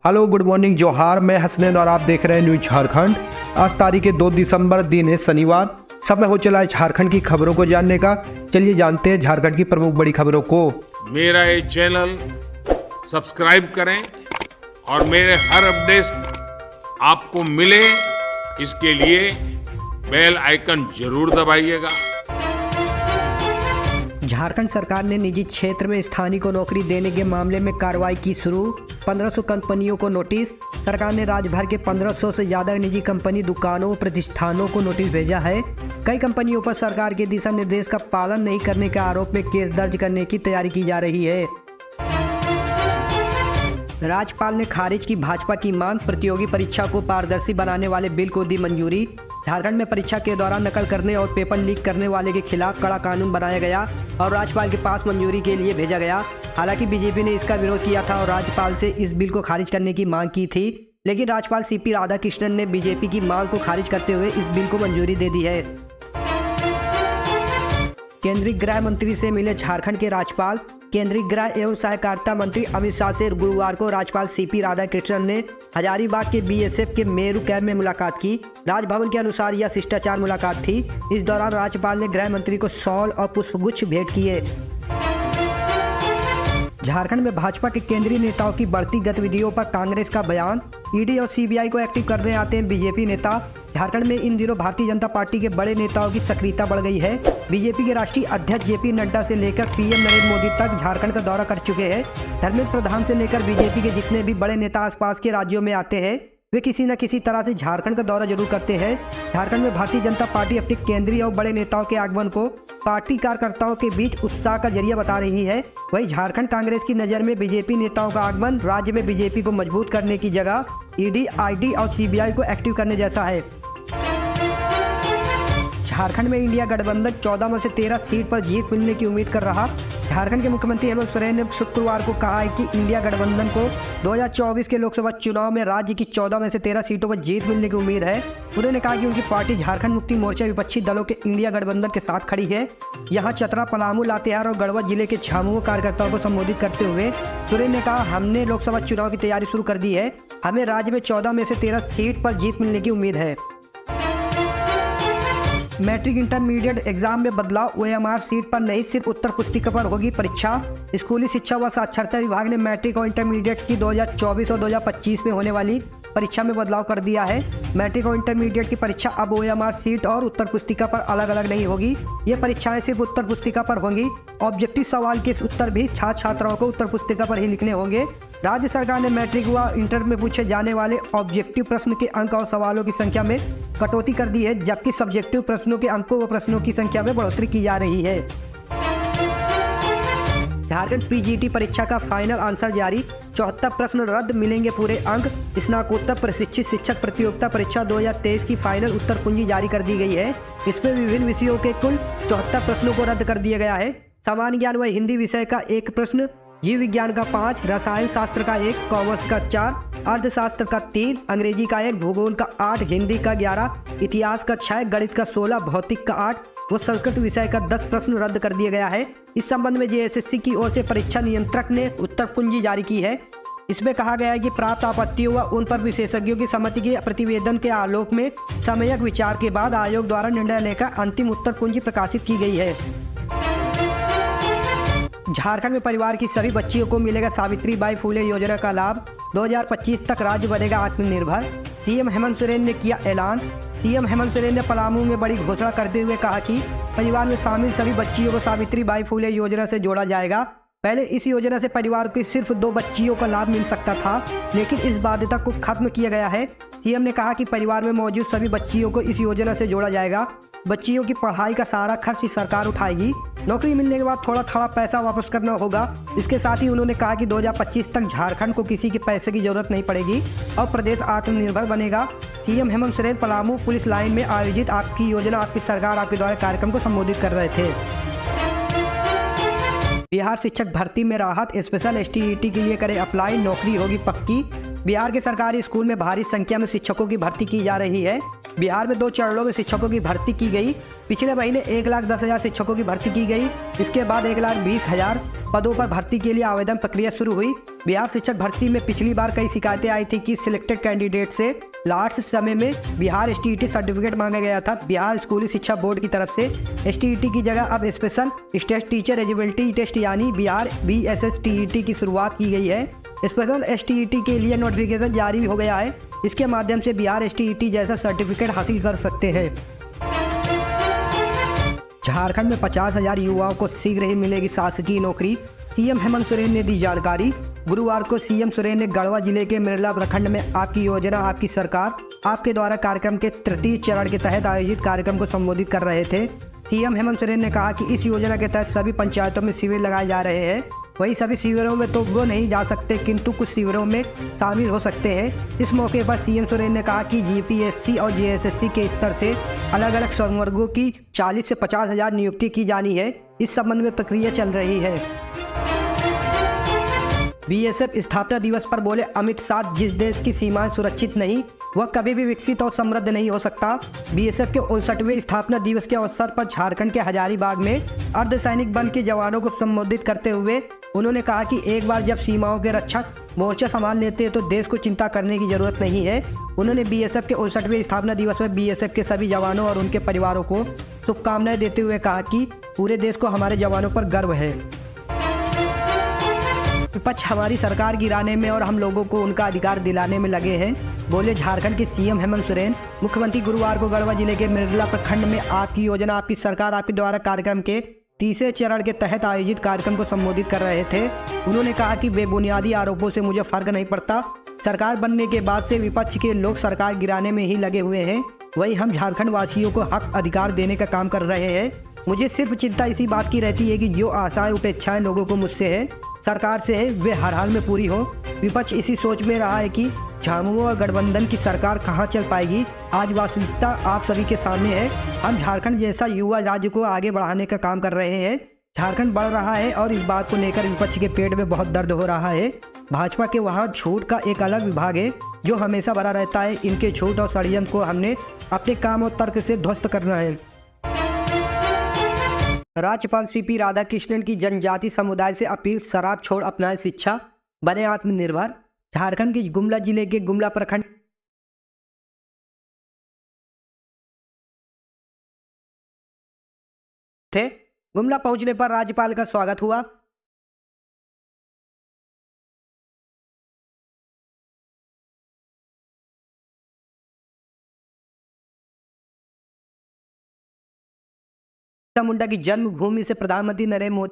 Hello good morning जोहार, मैं हसनैन और आप देख रहे हैं न्यूज झारखंड। आज तारीख 2 दिसंबर, दिन है शनिवार। समय हो चला है झारखंड की खबरों को जानने का। चलिए जानते हैं झारखंड की प्रमुख बड़ी खबरों को। मेरा ये चैनल सब्सक्राइब करें और मेरे हर अपडेट आपको मिले, इसके लिए बेल आइकन जरूर दबाइएगा। झारखंड सरकार ने निजी क्षेत्र में स्थानीय को नौकरी देने के मामले में कार्रवाई की शुरू। 1500 कंपनियों को नोटिस। सरकार ने राज्य भर के 1500 से ज़्यादा निजी कंपनी, दुकानों, प्रतिष्ठानों को नोटिस भेजा है। कई कंपनियों पर सरकार के दिशा निर्देश का पालन नहीं करने के आरोप में केस दर्ज करने की तैयारी की जा रही है। राज्यपाल ने खारिज की भाजपा की मांग। प्रतियोगी परीक्षा को पारदर्शी बनाने वाले बिल को दी मंजूरी। झारखंड में परीक्षा के दौरान नकल करने और पेपर लीक करने वाले के खिलाफ कड़ा कानून बनाया गया और राज्यपाल के पास मंजूरी के लिए भेजा गया। हालांकि बीजेपी ने इसका विरोध किया था और राज्यपाल से इस बिल को खारिज करने की मांग की थी, लेकिन राज्यपाल सीपी राधाकृष्णन ने बीजेपी की मांग को खारिज करते हुए इस बिल को मंजूरी दे दी है। केंद्रीय गृह मंत्री से मिले झारखंड के राज्यपाल। केंद्रीय गृह एवं सहकारिता मंत्री अमित शाह से गुरुवार को राज्यपाल सीपी राधाकृष्णन ने हजारीबाग के बीएसएफ के मेरू कैंप में मुलाकात की। राजभवन के अनुसार यह शिष्टाचार मुलाकात थी। इस दौरान राज्यपाल ने गृह मंत्री को शॉल और पुष्पगुच्छ भेंट किए। झारखंड में भाजपा के केंद्रीय नेताओं की बढ़ती गतिविधियों पर कांग्रेस का बयान। ईडी और सीबीआई को एक्टिव करने आते हैं बीजेपी नेता। झारखंड में इन दिनों भारतीय जनता पार्टी के बड़े नेताओं की सक्रियता बढ़ गई है। बीजेपी के राष्ट्रीय अध्यक्ष जेपी नड्डा से लेकर पीएम नरेंद्र मोदी तक झारखंड का दौरा कर चुके हैं। धर्मेंद्र प्रधान से लेकर बीजेपी के जितने भी बड़े नेता आसपास के राज्यों में आते हैं, वे किसी न किसी तरह से झारखंड का दौरा जरूर करते हैं। झारखंड में भारतीय जनता पार्टी अपने केंद्रीय और बड़े नेताओं के आगमन को पार्टी कार्यकर्ताओं के बीच उत्साह का जरिया बता रही है। वहीं झारखंड कांग्रेस की नज़र में बीजेपी नेताओं का आगमन राज्य में बीजेपी को मजबूत करने की जगह ईडी, आईडी और सीबीआई को एक्टिव करने जैसा है। झारखंड में इंडिया गठबंधन 14 में से 13 सीट पर जीत मिलने की उम्मीद कर रहा। झारखंड के मुख्यमंत्री हेमंत सोरेन ने शुक्रवार को कहा है कि इंडिया गठबंधन को 2024 के लोकसभा चुनाव में राज्य की 14 में से 13 सीटों पर जीत मिलने की उम्मीद है। उन्होंने कहा कि उनकी पार्टी झारखंड मुक्ति मोर्चा विपक्षी दलों के इंडिया गठबंधन के साथ खड़ी है। यहां चतरा, पलामू, लातेहार और गढ़वा जिले के झामुमो कार्यकर्ताओं को संबोधित करते हुए सोरेन ने कहा, हमने लोकसभा चुनाव की तैयारी शुरू कर दी है। हमें राज्य में 14 में से 13 सीट पर जीत मिलने की उम्मीद है। मैट्रिक इंटरमीडिएट एग्जाम में बदलाव। ओएमआर सीट पर नहीं, सिर्फ उत्तर पुस्तिका पर होगी परीक्षा। स्कूली शिक्षा व साक्षरता विभाग ने मैट्रिक और इंटरमीडिएट की 2024 और 2025 में होने वाली परीक्षा में बदलाव कर दिया है। मैट्रिक और इंटरमीडिएट की परीक्षा अब ओएमआर सीट और उत्तर पुस्तिका पर अलग अलग नहीं होगी। ये परीक्षाएं सिर्फ उत्तर पुस्तिका पर होंगी। ऑब्जेक्टिव सवाल के उत्तर भी छात्र छात्राओं को उत्तर पुस्तिका पर ही लिखने होंगे। राज्य सरकार ने मैट्रिक व इंटर में पूछे जाने वाले ऑब्जेक्टिव प्रश्न के अंक और सवालों की संख्या में कटौती कर दी है, जबकि सब्जेक्टिव प्रश्नों के अंकों व प्रश्नों की संख्या में बढ़ोतरी की जा रही है। झारखंड पीजीटी परीक्षा का फाइनल आंसर जारी। 74 प्रश्न रद्द, मिलेंगे पूरे अंक। स्नातकोत्तर प्रशिक्षित शिक्षक प्रतियोगिता परीक्षा 2023 की फाइनल उत्तर कुंजी जारी कर दी गई है। इसमें विभिन्न विषयों के कुल 74 प्रश्नों को रद्द कर दिया गया है। सामान्य ज्ञान व हिंदी विषय का 1 प्रश्न, जीव विज्ञान का 5, रसायन शास्त्र का 1, कॉमर्स का 4, अर्थशास्त्र का 3, अंग्रेजी का 1, भूगोल का 8, हिंदी का 11, इतिहास का 6, गणित का 16, भौतिक का 8 व संस्कृत विषय का 10 प्रश्न रद्द कर दिया गया है। इस संबंध में जेएसएससी की ओर से परीक्षा नियंत्रक ने उत्तर कुंजी जारी की है। इसमें कहा गया है कि प्राप्त आपत्तियों व उन पर विशेषज्ञों की सहमति के प्रतिवेदन के आलोक में सम्यक विचार के बाद आयोग द्वारा निर्णय लेकर अंतिम उत्तर कुंजी प्रकाशित की गई है। झारखंड में परिवार की सभी बच्चियों को मिलेगा सावित्रीबाई फुले योजना का लाभ। 2025 तक राज्य बनेगा आत्मनिर्भर। सीएम हेमंत सोरेन ने किया ऐलान। सीएम हेमंत सोरेन ने पलामू में बड़ी घोषणा करते हुए कहा कि परिवार में शामिल सभी बच्चियों को सावित्रीबाई फुले योजना से जोड़ा जाएगा। पहले इस योजना से परिवार की सिर्फ 2 बच्चियों का लाभ मिल सकता था, लेकिन इस बाध्यता को खत्म किया गया है। सीएम ने कहा कि परिवार में मौजूद सभी बच्चियों को इस योजना से जोड़ा जाएगा। बच्चियों की पढ़ाई का सारा खर्च सरकार उठाएगी। नौकरी मिलने के बाद थोड़ा थोड़ा पैसा वापस करना होगा। इसके साथ ही उन्होंने कहा कि 2025 तक झारखंड को किसी के पैसे की जरूरत नहीं पड़ेगी और प्रदेश आत्मनिर्भर बनेगा। CM Hemant Soren Palamu police line में आयोजित आपकी योजना आपकी सरकार आपके द्वारा कार्यक्रम को संबोधित कर रहे थे। बिहार शिक्षक भर्ती में राहत। स्पेशल एसटीईटी के लिए करें अप्लाई, नौकरी होगी पक्की। बिहार के सरकारी स्कूल में भारी संख्या में शिक्षकों की भर्ती की जा रही है। बिहार में 2 चरणों में शिक्षकों की भर्ती की गई। पिछले महीने 1,10,000 शिक्षकों की भर्ती की गई। इसके बाद 1,20,000 पदों पर भर्ती के लिए आवेदन प्रक्रिया शुरू हुई। बिहार शिक्षक भर्ती में पिछली बार कई शिकायतें आई थी कि सिलेक्टेड कैंडिडेट से लास्ट समय में बिहार एसटीईटी सर्टिफिकेट मांगा गया था। बिहार स्कूली शिक्षा बोर्ड की तरफ से एसटीईटी की जगह अब special state teacher eligibility test यानी बिहार BSSTET की शुरुआत की गई है। स्पेशल एसटीईटी के लिए नोटिफिकेशन जारी हो गया है। इसके माध्यम से बिहार एसटीईटी जैसा सर्टिफिकेट हासिल कर सकते हैं। झारखंड में 50,000 युवाओं को शीघ्र ही मिलेगी शासकीय नौकरी। सीएम हेमंत सोरेन ने दी जानकारी। गुरुवार को सीएम सोरेन ने गढ़वा जिले के मिर्ला प्रखंड में आपकी योजना आपकी सरकार आपके द्वारा कार्यक्रम के तृतीय चरण के तहत आयोजित कार्यक्रम को संबोधित कर रहे थे। सीएम हेमंत सोरेन ने कहा कि इस योजना के तहत सभी पंचायतों में शिविर लगाए जा रहे हैं। वहीं सभी शिविरों में तो वो नहीं जा सकते, किंतु कुछ शिविरों में शामिल हो सकते हैं। इस मौके पर सीएम सोरेन ने कहा कि जीपीएससी और जेएसएससी के स्तर से अलग अलग संवर्गों की 40 से 50,000 नियुक्ति की जानी है। इस संबंध में प्रक्रिया चल रही है। बीएसएफ स्थापना दिवस पर बोले अमित शाह, जिस देश की सीमाएं सुरक्षित नहीं वह कभी भी विकसित और समृद्ध नहीं हो सकता। बीएसएफ के 59वें स्थापना दिवस के अवसर पर झारखंड के हजारीबाग में अर्धसैनिक बल के जवानों को संबोधित करते हुए उन्होंने कहा कि एक बार जब सीमाओं के रक्षक मोर्चा संभाल लेते हैं तो देश को चिंता करने की जरूरत नहीं है। उन्होंने बीएसएफ के 59वें स्थापना दिवस में बीएसएफ के सभी जवानों और उनके परिवारों को शुभकामनाएं देते हुए कहा कि पूरे देश को हमारे जवानों पर गर्व है। विपक्ष हमारी सरकार गिराने में और हम लोगों को उनका अधिकार दिलाने में लगे हैं, बोले झारखंड के सीएम हेमंत सोरेन। मुख्यमंत्री गुरुवार को गढ़वा जिले के मिर्ला प्रखंड में आपकी योजना आपकी सरकार आपके द्वारा कार्यक्रम के तीसरे चरण के तहत आयोजित कार्यक्रम को संबोधित कर रहे थे। उन्होंने कहा कि बेबुनियादी आरोपों से मुझे फर्क नहीं पड़ता। सरकार बनने के बाद से विपक्ष के लोग सरकार गिराने में ही लगे हुए हैं। वहीं हम झारखंड वासियों को हक अधिकार देने का काम कर रहे हैं। मुझे सिर्फ चिंता इसी बात की रहती है कि जो आशाएं उपेक्षाएं लोगों को मुझसे है, सरकार से है, वे हर हाल में पूरी हो। विपक्ष इसी सोच में रहा है कि झामुमो और गठबंधन की सरकार कहां चल पाएगी। आज वास्तविकता आप सभी के सामने है। हम झारखंड जैसा युवा राज्य को आगे बढ़ाने का काम कर रहे हैं। झारखंड बढ़ रहा है और इस बात को लेकर विपक्ष के पेट में बहुत दर्द हो रहा है। भाजपा के वहाँ झूठ का एक अलग विभाग है जो हमेशा भरा रहता है। इनके झूठ और षड्यंत्र को हमने अपने काम और तर्क से ध्वस्त करना है। राज्यपाल CP राधाकृष्णन की जनजाति समुदाय से अपील, शराब छोड़ अपनाए शिक्षा, बने आत्मनिर्भर। झारखंड के गुमला जिले के गुमला प्रखंड थे। गुमला पहुंचने पर राज्यपाल का स्वागत हुआ। मुंडा की जन्मभूमि से प्रधानमंत्री नरेंद्र मोदी